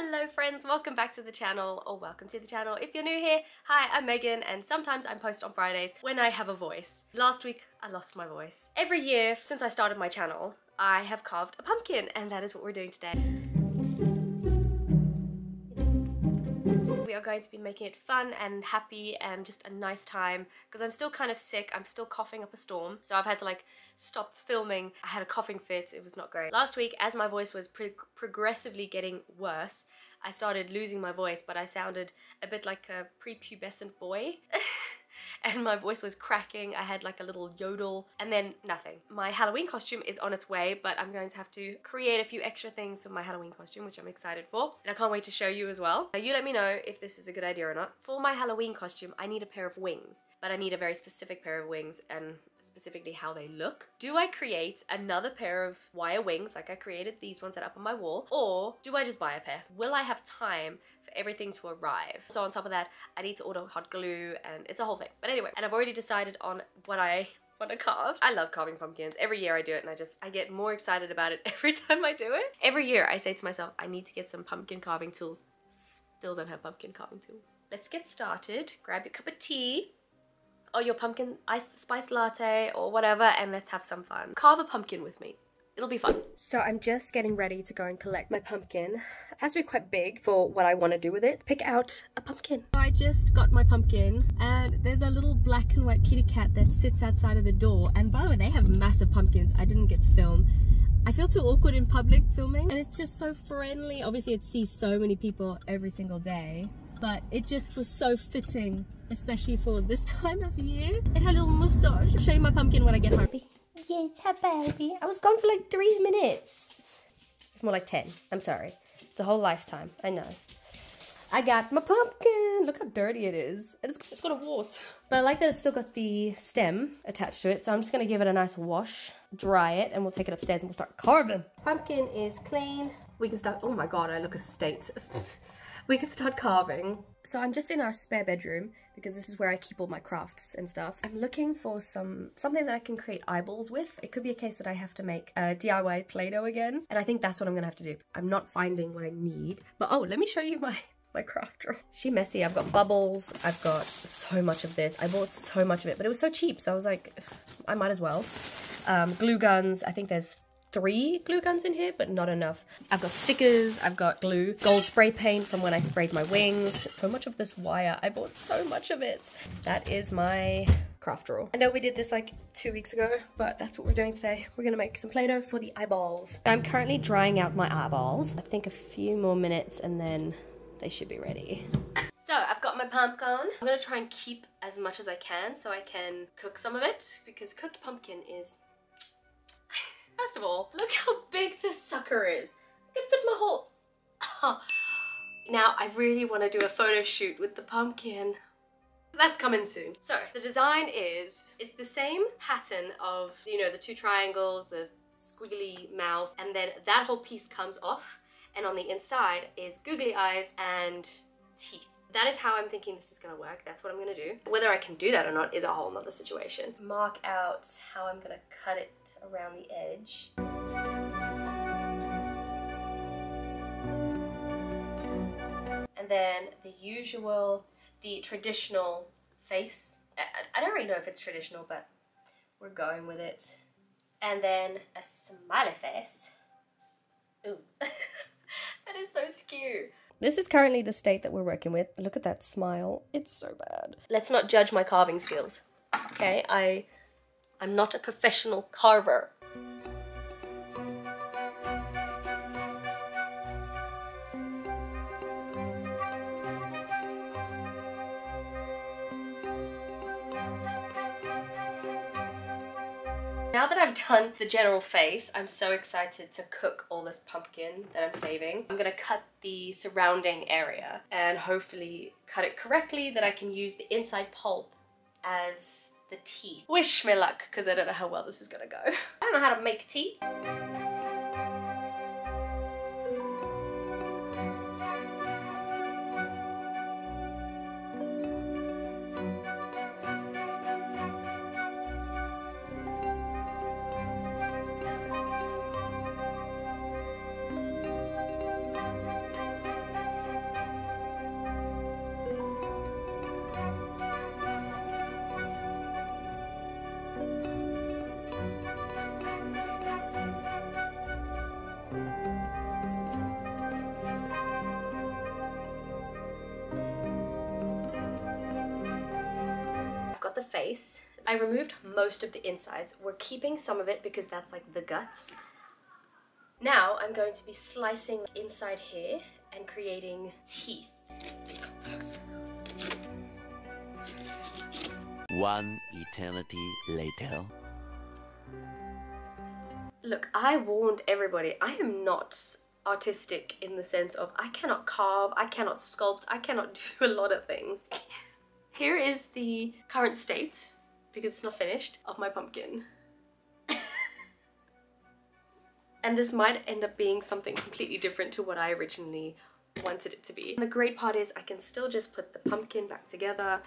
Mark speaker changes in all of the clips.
Speaker 1: Hello friends, welcome back to the channel, or welcome to the channel if you're new here. Hi, I'm Megan, and sometimes I post on Fridays when I have a voice. Last week I lost my voice. Every year since I started my channel, I have carved a pumpkin, and that is what we're doing today. We are going to be making it fun and happy and just a nice time because I'm still kind of sick. I'm still coughing up a storm, so I've had to like stop filming. I had a coughing fit. It was not great. Last week, as my voice was progressively getting worse, I started losing my voice, but I sounded a bit like a prepubescent boy. And my voice was cracking. I had like a little yodel and then nothing. My Halloween costume is on its way, but I'm going to have to create a few extra things for my Halloween costume, which I'm excited for. And I can't wait to show you as well. Now you let me know if this is a good idea or not. For my Halloween costume, I need a pair of wings, but I need a very specific pair of wings and specifically how they look. Do I create another pair of wire wings like I created these ones that are up on my wall, or do I just buy a pair? Will I have time for everything to arrive? So on top of that, I need to order hot glue and it's a whole thing. But anyway, and I've already decided on what I want to carve. I love carving pumpkins. Every year I do it and I get more excited about it every time I do it. Every year I say to myself, I need to get some pumpkin carving tools. Still don't have pumpkin carving tools. Let's get started. Grab your cup of tea or your pumpkin spice latte or whatever, and let's have some fun. Carve a pumpkin with me. It'll be fun. So I'm just getting ready to go and collect my pumpkin. It has to be quite big for what I want to do with it. Pick out a pumpkin. I just got my pumpkin, and there's a little black and white kitty cat that sits outside of the door. And by the way, they have massive pumpkins. I didn't get to film. I feel too awkward in public filming, and it's just so friendly. Obviously it sees so many people every single day, but it just was so fitting, especially for this time of year. It had a little moustache. I'll show you my pumpkin when I get home. Yes, hi baby. I was gone for like 3 minutes. It's more like 10. I'm sorry. It's a whole lifetime. I know. I got my pumpkin. Look how dirty it is. And it's got a wart. But I like that it's still got the stem attached to it. So I'm just going to give it a nice wash, dry it, and we'll take it upstairs and we'll start carving. Pumpkin is clean. We can start. Oh my god, I look a state. We can start carving. So I'm just in our spare bedroom because this is where I keep all my crafts and stuff. I'm looking for something that I can create eyeballs with. It could be a case that I have to make a DIY Play-Doh again, and I think that's what I'm gonna have to do. I'm not finding what I need, but oh, let me show you my craft drawer. She's messy. I've got bubbles. I've got so much of this. I bought so much of it, but it was so cheap, so I was like, I might as well. Glue guns. I think there's 3 glue guns in here, but not enough. I've got stickers, I've got glue, gold spray paint from when I sprayed my wings. So much of this wire, I bought so much of it. That is my craft drawer. I know we did this like 2 weeks ago, but that's what we're doing today. We're gonna make some Play-Doh for the eyeballs. I'm currently drying out my eyeballs. I think a few more minutes and then they should be ready. So I've got my pumpkin. I'm gonna try and keep as much as I can so I can cook some of it, because cooked pumpkin is... First of all, look how big this sucker is. I can fit my whole... Now, I really want to do a photo shoot with the pumpkin. That's coming soon. So, the design is, it's the same pattern of, you know, the 2 triangles, the squiggly mouth, and then that whole piece comes off, and on the inside is googly eyes and teeth. That is how I'm thinking this is gonna work. That's what I'm gonna do. Whether I can do that or not is a whole nother situation. Mark out how I'm gonna cut it around the edge. And then the traditional face. I don't really know if it's traditional, but we're going with it. And then a smiley face. Ooh, that is so skew. This is currently the state that we're working with. Look at that smile. It's so bad. Let's not judge my carving skills, okay? I'm not a professional carver. Now that I've done the general face, I'm so excited to cook all this pumpkin that I'm saving. I'm gonna cut the surrounding area and hopefully cut it correctly that I can use the inside pulp as the teeth. Wish me luck, because I don't know how well this is gonna go. I don't know how to make teeth. got the face. I removed most of the insides. We're keeping some of it because that's like the guts. Now I'm going to be slicing inside here and creating teeth.
Speaker 2: One eternity later.
Speaker 1: Look, I warned everybody, I am not artistic in the sense of I cannot carve, I cannot sculpt, I cannot do a lot of things. Here is the current state, because it's not finished, of my pumpkin. And this might end up being something completely different to what I originally wanted it to be. And the great part is I can still just put the pumpkin back together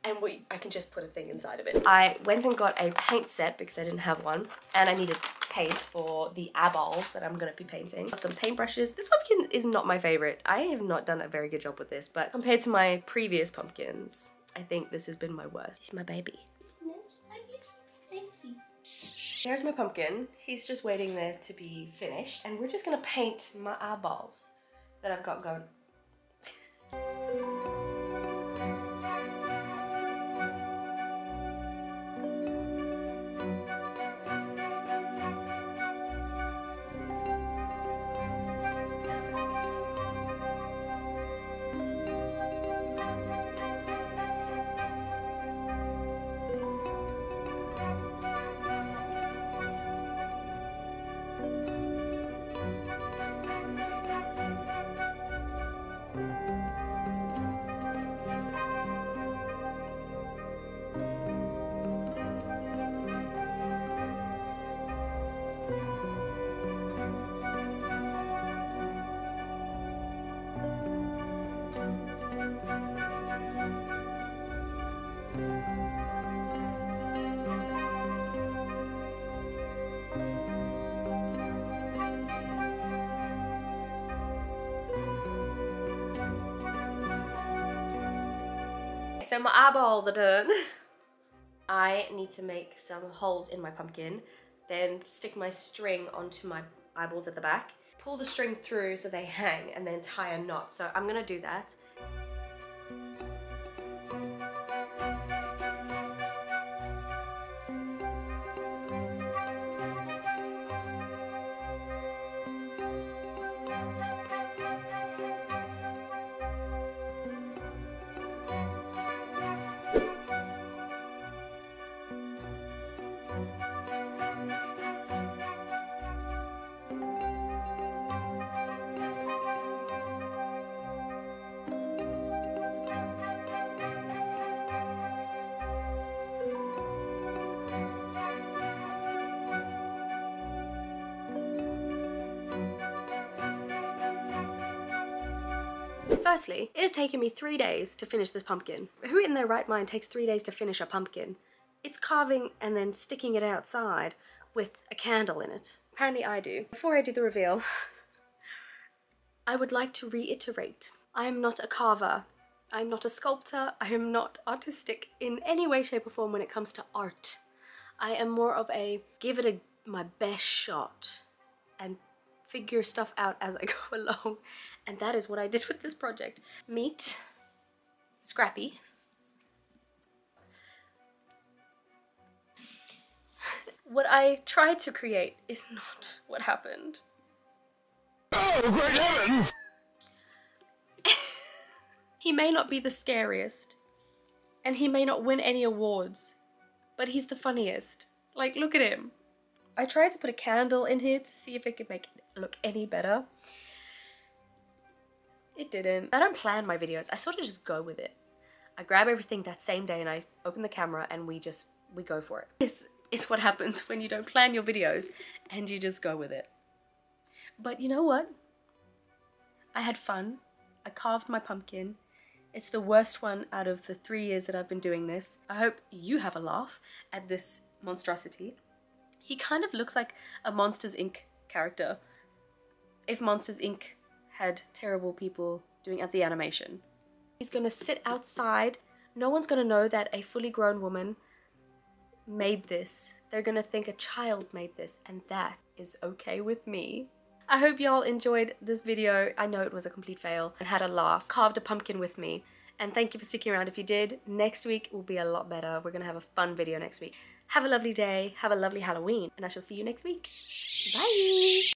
Speaker 1: and I can just put a thing inside of it. I went and got a paint set because I didn't have one, and I needed paint for the eyeballs that I'm gonna be painting. Got some paintbrushes. This pumpkin is not my favorite. I have not done a very good job with this, but compared to my previous pumpkins, I think this has been my worst. He's my baby. Here's my pumpkin. He's just waiting there to be finished, and we're just gonna paint my eyeballs that I've got going. So my eyeballs are done. I need to make some holes in my pumpkin, then stick my string onto my eyeballs at the back, pull the string through so they hang, and then tie a knot. So I'm gonna do that. Firstly, it has taken me 3 days to finish this pumpkin. Who in their right mind takes 3 days to finish a pumpkin? It's carving and then sticking it outside with a candle in it. Apparently I do. Before I do the reveal, I would like to reiterate, I am not a carver. I'm not a sculptor. I am not artistic in any way, shape or form when it comes to art. I am more of a give it my best shot and figure stuff out as I go along, and that is what I did with this project. Meat, scrappy. What I tried to create is not what happened.
Speaker 2: Oh, great heavens!
Speaker 1: He may not be the scariest, and he may not win any awards, but he's the funniest. Like, look at him. I tried to put a candle in here to see if it could make it look any better. It didn't. I don't plan my videos. I sort of just go with it. I grab everything that same day and I open the camera and we go for it. This is what happens when you don't plan your videos and you just go with it. But you know what? I had fun. I carved my pumpkin. It's the worst one out of the 3 years that I've been doing this. I hope you have a laugh at this monstrosity. He kind of looks like a Monsters, Inc. character. If Monsters, Inc. had terrible people doing the animation. He's gonna sit outside. No one's gonna know that a fully grown woman made this. They're gonna think a child made this, and that is okay with me. I hope y'all enjoyed this video. I know it was a complete fail and had a laugh. Carved a pumpkin with me, And thank you for sticking around if you did. Next week will be a lot better. We're gonna have a fun video next week. Have a lovely day, have a lovely Halloween, and I shall see you next week. Bye!